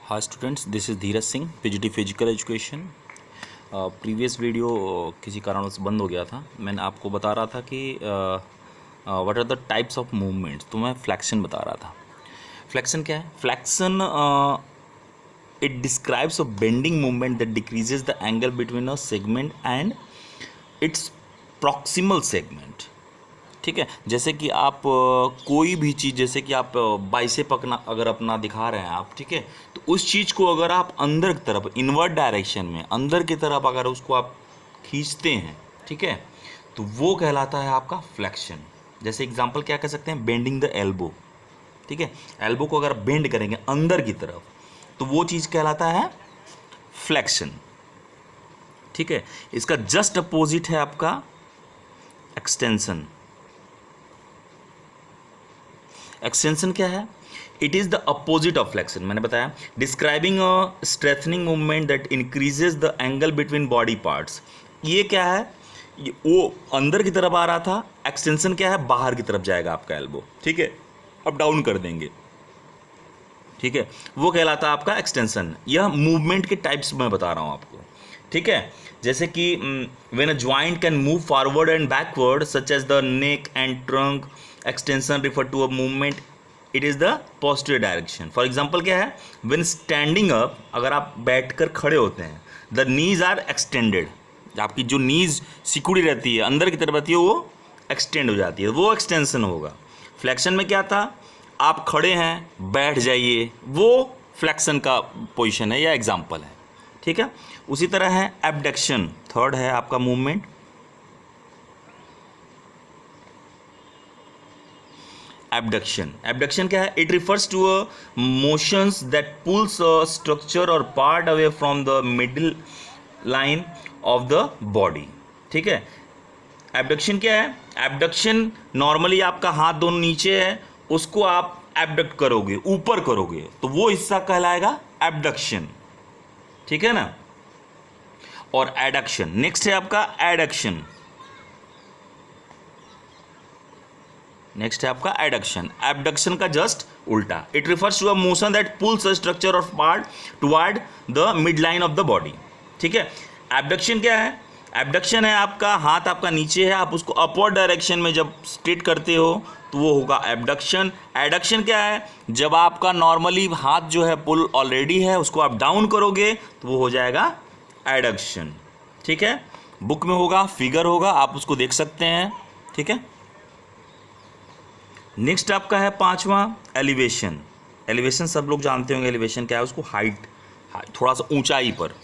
Hi students, this is Dheeraj Singh, PGT physical education. Previous video किसी कारणवश बंद हो गया था। मैंने आपको बता रहा था कि what are the types of movements, तो मैं फ्लैक्शन बता रहा था। फ्लैक्शन क्या है? Flexion it describes a bending movement that decreases the angle between a segment and its proximal segment. ठीक है, जैसे कि आप कोई भी चीज़, जैसे कि आप बाइसेप अगर अपना दिखा रहे हैं आप, ठीक है, तो उस चीज़ को अगर आप अंदर की तरफ, इनवर्ट डायरेक्शन में अंदर की तरफ अगर उसको आप खींचते हैं, ठीक है, तो वो कहलाता है आपका फ्लैक्शन। जैसे एग्जांपल क्या कह सकते हैं? Bending the elbow. ठीक है, एल्बो को अगर बेंड करेंगे अंदर की तरफ, तो वो चीज़ कहलाता है फ्लैक्शन। ठीक है, इसका जस्ट अपोजिट है आपका एक्सटेंशन। एक्सटेंशन क्या है? It is the opposite of flexion. मैंने बताया, describing a straightening movement that increases the angle between body parts. ये क्या है? वो अंदर की तरफ आ रहा था। एक्सटेंशन क्या है? बाहर की तरफ जाएगा आपका एल्बो। ठीक है, अप डाउन कर देंगे। ठीक है, वो कहलाता है आपका एक्सटेंशन। यह मूवमेंट के टाइप्स मैं बता रहा हूँ आपको। ठीक है, जैसे कि when a joint can move forward and backward such as the neck and trunk, extension refer to a movement it is the positive direction. For example क्या है? व्हेन स्टैंडिंग अप, अगर आप बैठकर खड़े होते हैं, द नीज आर एक्सटेंडेड। आपकी जो नीज सिकुड़ी रहती है, अंदर की तरफ रहती है, वो एक्सटेंड हो जाती है, वो एक्सटेंशन होगा। फ्लेक्शन में क्या था? आप खड़े हैं, बैठ जाइए, वो फ्लेक्शन का पोजीशन है या एग्जाम्पल है। ठीक है, उसी तरह है एबडक्शन, थर्ड है आपका मूवमेंट। एबडक्शन, एबडक्शन क्या है? It refers to a motions that pulls a structure or part away from the middle line of the body. ठीक है, एबडक्शन क्या है? एबडक्शन नॉर्मली आपका हाथ दोनों नीचे है, उसको आप एबडक्ट करोगे, ऊपर करोगे, तो वो हिस्सा कहलाएगा एबडक्शन। ठीक है ना? और एडक्शन, नेक्स्ट है आपका एडक्शन। नेक्स्ट है आपका एडक्शन, एबडक्शन का जस्ट उल्टा। It refers to a motion that pulls a structure of part toward the mid line of the body. ठीक है, एबडक्शन क्या है? एबडक्शन है आपका हाथ आपका नीचे है, आप उसको अपवर्ड डायरेक्शन में जब स्ट्रेट करते हो तो वो होगा एबडक्शन। एडक्शन क्या है? जब आपका नॉर्मली हाथ जो है पुल ऑलरेडी है, उसको आप डाउन करोगे तो वो हो जाएगा एडक्शन। ठीक है, बुक में होगा, फिगर होगा, आप उसको देख सकते हैं। ठीक है, नेक्स्ट आपका है पांचवा एलिवेशन। एलिवेशन सब लोग जानते होंगे, एलिवेशन क्या है? उसको हाइट, थोड़ा सा ऊंचाई पर।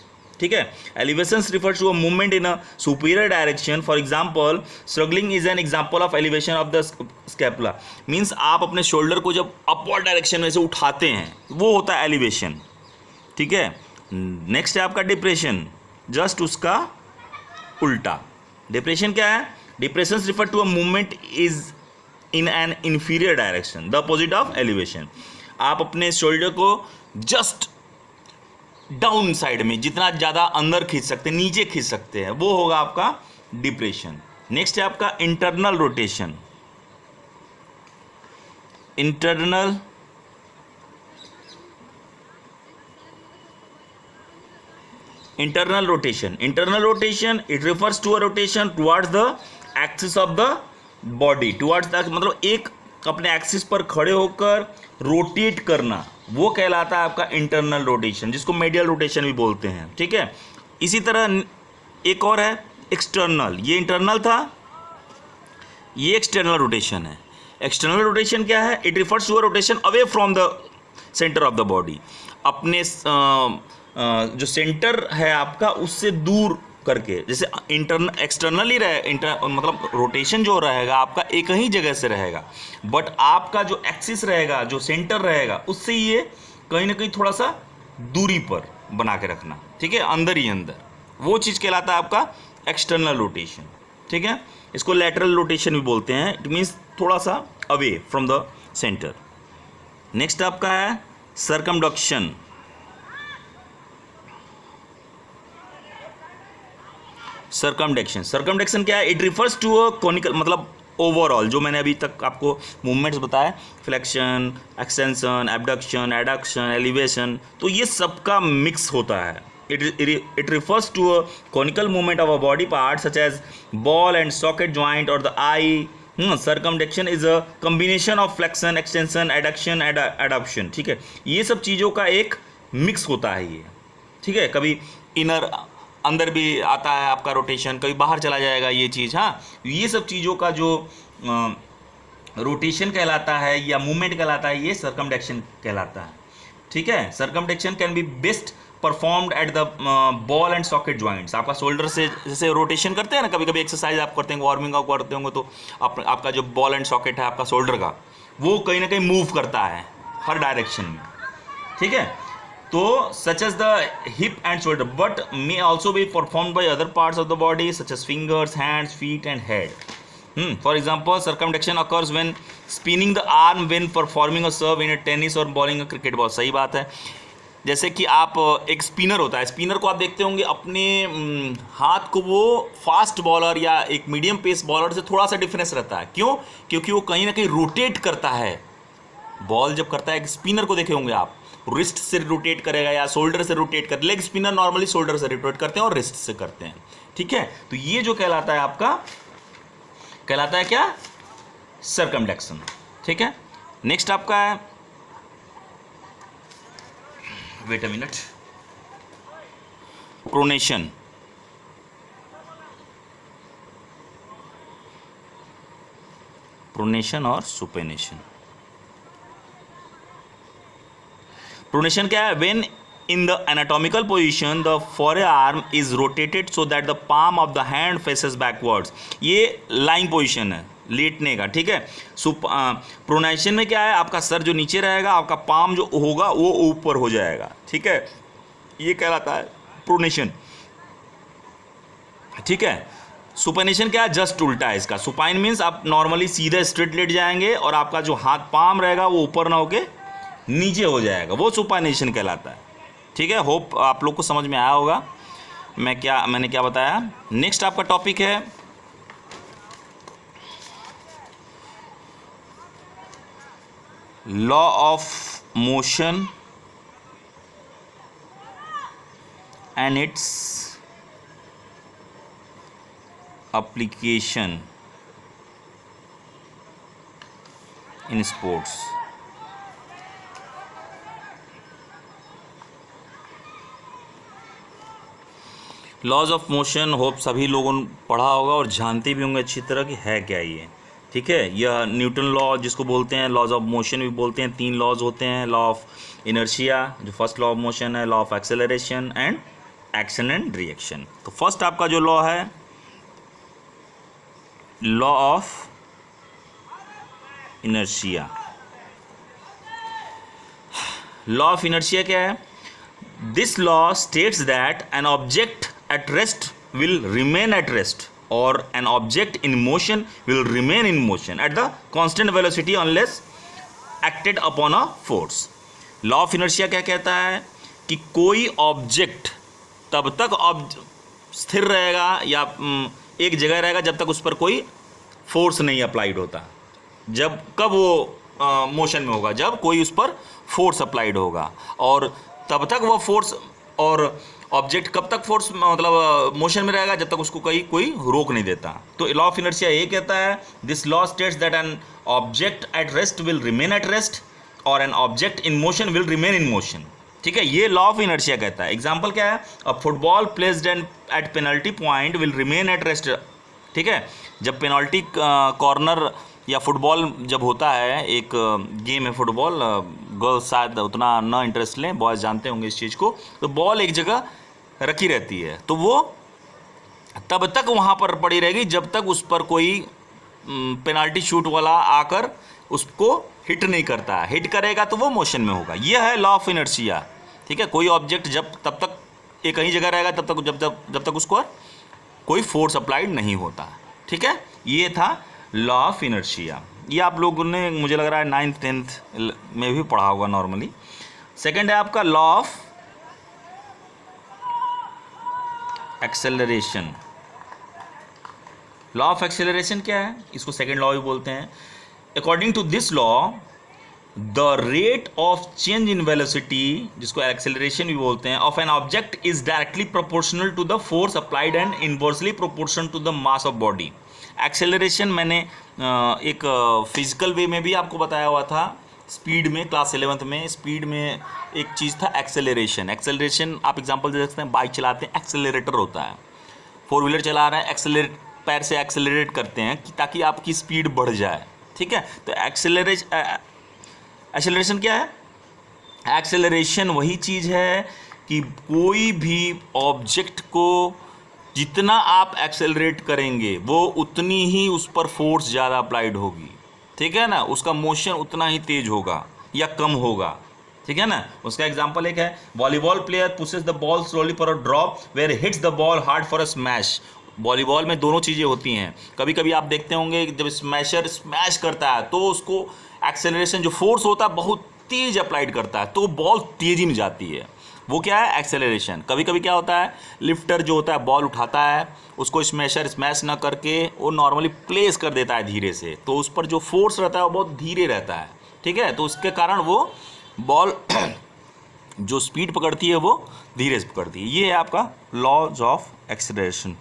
ठीक है, elevation refers to a movement in a superior direction. For example, struggling is an example of elevation of the scapula. Means आप अपने शोल्डर को जब अपवर्ड डायरेक्शन में से उठाते हैं, वो होता है एलिवेशन। ठीक है, नेक्स्ट है आपका डिप्रेशन, जस्ट उसका उल्टा। डिप्रेशन क्या है? Depression refer to a movement is in an inferior direction, the opposite of elevation. आप अपने शोल्डर को जस्ट डाउन साइड में जितना ज़्यादा अंदर खींच सकते हैं, नीचे खींच सकते हैं, वो होगा आपका डिप्रेशन। नेक्स्ट है आपका internal rotation. Internal internal rotation, internal rotation it refers to a rotation towards the axis of the body, towards the, मतलब एक अपने एक्सिस पर खड़े होकर रोटेट करना, वो कहलाता है आपका इंटरनल रोटेशन, जिसको मेडियल रोटेशन भी बोलते हैं। ठीक है, इसी तरह एक और है एक्सटर्नल। ये इंटरनल था, ये एक्सटर्नल रोटेशन है। एक्सटर्नल रोटेशन क्या है? It refers to a rotation away from the centre of the body, अपने जो सेंटर है आपका उससे दूर करके। जैसे एक्सटर्नली मतलब रोटेशन जो रहेगा आपका एक ही जगह से रहेगा, बट आपका जो एक्सिस रहेगा, जो सेंटर रहेगा, उससे ये कहीं ना कहीं थोड़ा सा दूरी पर बना के रखना। ठीक है, अंदर ही अंदर, वो चीज़ कहलाता है आपका एक्सटर्नल रोटेशन। ठीक है, इसको लैटरल रोटेशन भी बोलते हैं। इट मीन्स थोड़ा सा away from the centre. Next आपका है सर्कमडक्शन। सर्कमडक्शन, सर्कमडक्शन क्या है? It refers to a conical, मतलब ओवरऑल जो मैंने अभी तक आपको मूवमेंट्स बताया, flexion, extension, abduction, adduction, elevation, तो ये सबका मिक्स होता है. It refers to a conical movement of a body part such as ball and socket joint or the eye. Circumflexion is a combination of flexion, extension, adduction and adduction. ठीक है, ये सब चीज़ों का एक मिक्स होता है ये. ठीक है, कभी इनर अंदर भी आता है आपका रोटेशन, कभी बाहर चला जाएगा ये चीज़. हाँ, ये सब चीज़ों का जो रोटेशन कहलाता है या मूवमेंट कहलाता है, ये सर्कमडक्शन कहलाता है. ठीक है, circumduction can be best performed at the ball and socket joints. आपका शोल्डर से जैसे रोटेशन करते हैं ना, कभी कभी एक्सरसाइज आप करते हैं, वार्मिंग अप करते होंगे, तो आपका जो बॉल एंड सॉकेट है आपका शोल्डर का, वो कहीं ना कहीं मूव करता है हर डायरेक्शन में. ठीक है, तो such as the hip and shoulder, but may also be performed by other parts of the body such as fingers, hands, feet and head. For example, circumflexion occurs when spinning the arm when performing a serve in a tennis or bowling a cricket ball. सही बात है. जैसे कि आप एक spinner होता है, spinner को आप देखते होंगे अपने हाथ को वो फास्ट बॉलर या एक मीडियम पेस बॉलर से थोड़ा सा डिफरेंस रहता है. क्यों? क्योंकि वो कहीं ना कहीं रोटेट करता है. बॉल जब करता है, एक स्पिनर को देखे होंगे आप, रिस्ट से रोटेट करेगा या शोल्डर से रोटेट कर. लेग स्पिनर नॉर्मली शोल्डर से रोटेट करते हैं और रिस्ट से करते हैं. ठीक है, तो ये जो कहलाता है आपका, कहलाता है क्या? सर्कमडक्शन. ठीक है, नेक्स्ट आपका है, wait a minute, pronation. Pronation और सुपेनेशन. प्रोनेशन क्या है? When in the anatomical position the forearm is rotated so that the palm of the hand faces backwards. ये लाइंग पोजीशन है लेटने का. ठीक है, प्रोनेशन में क्या है? आपका सर जो नीचे रहेगा, आपका पाम जो होगा वो ऊपर हो जाएगा. ठीक है, ये कहलाता है प्रोनेशन. ठीक है, सुपाइनेशन क्या है? जस्ट उल्टा है इसका. सुपाइन मीन्स आप नॉर्मली सीधे स्ट्रेट लेट जाएंगे और आपका जो हाथ पाम रहेगा वो ऊपर ना होके नीचे हो जाएगा, वो सुपाइनेशन कहलाता है. ठीक है, होप आप लोग को समझ में आया होगा मैंने क्या बताया. नेक्स्ट आपका टॉपिक है law of motion and its application in sports. Laws of motion hope सभी लोगों ने पढ़ा होगा और जानते भी होंगे अच्छी तरह कि है क्या ये. ठीक है, यह न्यूटन लॉ जिसको बोलते हैं, लॉज ऑफ मोशन भी बोलते हैं. 3 लॉज होते हैं. लॉ ऑफ इनर्शिया जो फर्स्ट लॉ ऑफ मोशन है, law of acceleration and action and reaction. तो फर्स्ट आपका जो लॉ है, law of inertia. Law of inertia क्या है? This law states that an object at rest will remain at rest or an object in motion will remain in motion at the constant velocity unless acted upon a force. Law of inertia क्या कहता है कि कोई object तब तक स्थिर रहेगा या एक जगह रहेगा जब तक उस पर कोई फोर्स नहीं अप्लाइड होता. जब कब वो मोशन में होगा? जब कोई उस पर फोर्स अप्लाइड होगा. और तब तक वो फोर्स, और ऑब्जेक्ट कब तक फोर्स मतलब मोशन में रहेगा? जब तक उसको कोई रोक नहीं देता. तो लॉ ऑफ इनर्शिया ये कहता है, this law states that an object at rest will remain at rest or an object in motion will remain in motion. ठीक है, ये लॉ ऑफ इनर्शिया कहता है. एग्जाम्पल क्या है? अ football placed at penalty point will remain at rest. ठीक है, जब पेनल्टी कॉर्नर या फुटबॉल जब होता है, एक गेम है फुटबॉल, गर्ल्स शायद उतना ना इंटरेस्ट लें, बॉयज़ जानते होंगे इस चीज़ को. तो बॉल एक जगह रखी रहती है, तो वो तब तक वहाँ पर पड़ी रहेगी जब तक उस पर कोई पेनाल्टी शूट वाला आकर उसको हिट नहीं करता. हिट करेगा तो वो मोशन में होगा. ये है लॉ ऑफ इनर्शिया. ठीक है, कोई ऑब्जेक्ट जब तब तक एक ही जगह रहेगा तब तक जब तक उसको कोई फोर्स अप्लाइड नहीं होता. ठीक है, ये था लॉ ऑफ इनर्शिया. ये आप लोगों ने मुझे लग रहा है 9th 10th में भी पढ़ा होगा नॉर्मली. सेकेंड है आपका law of acceleration. Law of acceleration क्या है, इसको सेकेंड लॉ भी बोलते हैं। According to this law the rate of change in velocity, जिसको एक्सेलरेशन भी बोलते हैं, of an object is directly proportional to the force applied and inversely proportional to the mass of body. Acceleration मैंने एक physical वे में भी आपको बताया हुआ था, स्पीड में, क्लास 11th में स्पीड में एक चीज़ था एक्सेलरेशन। एक्सेलरेशन आप एग्जांपल दे सकते हैं, बाइक चलाते हैं एक्सेलरेटर होता है, 4 व्हीलर चला रहे हैं एक्सेलरेट, पैर से एक्सेलरेट करते हैं कि ताकि आपकी स्पीड बढ़ जाए, ठीक है। तो एक्सेलरेशन क्या है, एक्सेलरेशन वही चीज़ है कि कोई भी ऑब्जेक्ट को जितना आप एक्सेलरेट करेंगे वो उतनी ही उस पर फोर्स ज़्यादा अप्लाइड होगी, ठीक है ना, उसका मोशन उतना ही तेज होगा या कम होगा, ठीक है ना। उसका एग्जांपल एक है, volleyball player pushes the ball slowly for a drop where hits the ball hard for a smash. Volleyball में दोनों चीज़ें होती हैं, कभी कभी आप देखते होंगे जब स्मैशर स्मैश करता है तो उसको एक्सेलरेशन जो फोर्स होता है बहुत तेज अप्लाइड करता है तो बॉल तेजी में जाती है, वो क्या है एक्सेलरेशन। कभी कभी क्या होता है, लिफ्टर जो होता है बॉल उठाता है, उसको स्मैशर स्मैश ना करके वो नॉर्मली प्लेस कर देता है धीरे से, तो उस पर जो फोर्स रहता है वो बहुत धीरे रहता है, ठीक है। तो उसके कारण वो बॉल जो स्पीड पकड़ती है वो धीरे से पकड़ती है। ये है आपका laws of acceleration.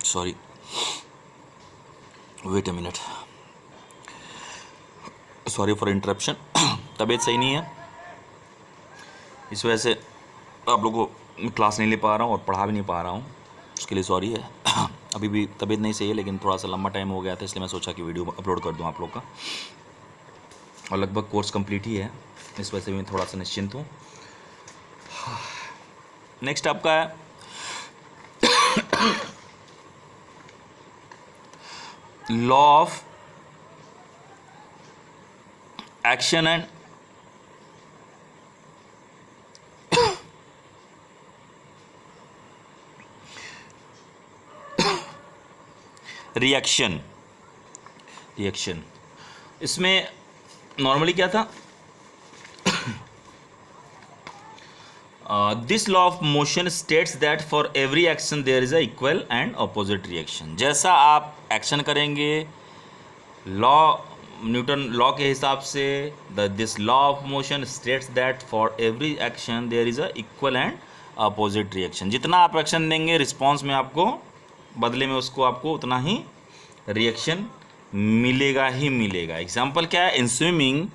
Sorry, wait a minute, sorry for interruption. तबीयत सही नहीं है, इस वजह से आप लोगों को क्लास नहीं ले पा रहा हूँ और पढ़ा भी नहीं पा रहा हूँ, उसके लिए सॉरी है। अभी भी तबीयत नहीं सही है, लेकिन थोड़ा सा लंबा टाइम हो गया था इसलिए मैं सोचा कि वीडियो अपलोड कर दूँ आप लोग का, और लगभग कोर्स कंप्लीट ही है, इस वजह से मैं थोड़ा सा निश्चिंत हूँ। नेक्स्ट आपका है law of action and reaction. इसमें नॉर्मली क्या था, this law of motion states that for every action there is a equal and opposite reaction. जैसा आप एक्शन करेंगे, लॉ न्यूटन लॉ के हिसाब से this law of motion states that for every action there is a equal and opposite reaction. जितना आप action देंगे response में आपको बदले में उसको आपको उतना ही रिएक्शन मिलेगा ही मिलेगा। एग्जाम्पल क्या है, in swimming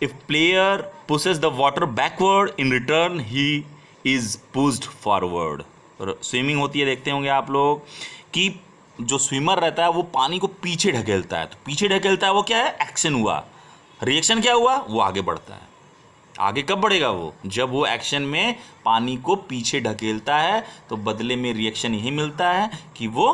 if player pushes the water backward in return he is pushed forward. Swimming होती है, देखते होंगे आप लोग कि जो स्विमर रहता है वो पानी को पीछे ढकेलता है, तो पीछे ढकेलता है वो क्या है, एक्शन हुआ। रिएक्शन क्या हुआ, वो आगे बढ़ता है। आगे कब बढ़ेगा वो, जब वो एक्शन में पानी को पीछे ढकेलता है, तो बदले में रिएक्शन यही मिलता है कि वो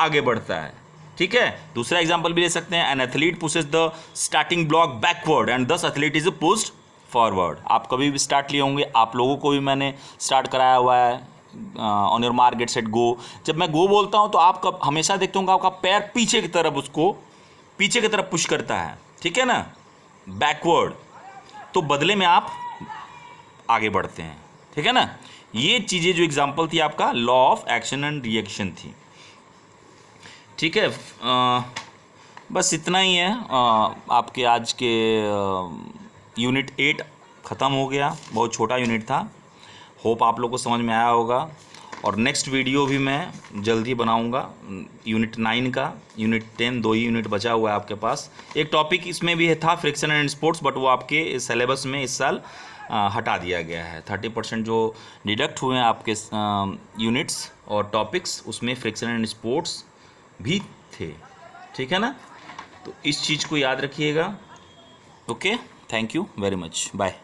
आगे बढ़ता है, ठीक है। दूसरा एग्जांपल भी ले सकते हैं, an athlete pushes the starting block backward and दस एथलीट इज पुश्ड फॉरवर्ड। आप कभी भी स्टार्ट लिए होंगे, आप लोगों को भी मैंने स्टार्ट कराया हुआ है, on your mark get set go. जब मैं गो बोलता हूं तो आप हमेशा देखते होंगे आपका पैर पीछे की तरफ, उसको पीछे की तरफ पुश करता है, ठीक है ना, बैकवर्ड, तो बदले में आप आगे बढ़ते हैं, ठीक है ना। ये चीज़ें जो एग्जांपल थी आपका law of action and reaction थी, ठीक है। बस इतना ही है। आपके आज के यूनिट 8 ख़त्म हो गया, बहुत छोटा यूनिट था, होप आप लोग को समझ में आया होगा। और नेक्स्ट वीडियो भी मैं जल्दी बनाऊंगा यूनिट 9 का, यूनिट 10 2 ही यूनिट बचा हुआ है आपके पास। एक टॉपिक इसमें भी था फ्रिक्शन एंड स्पोर्ट्स, बट वो आपके सिलेबस में इस साल हटा दिया गया है। 30% जो डिडक्ट हुए हैं आपके यूनिट्स और टॉपिक्स, उसमें फ्रिक्शन एंड स्पोर्ट्स भी थे, ठीक है ना। तो इस चीज़ को याद रखिएगा। Okay, thank you very much, bye.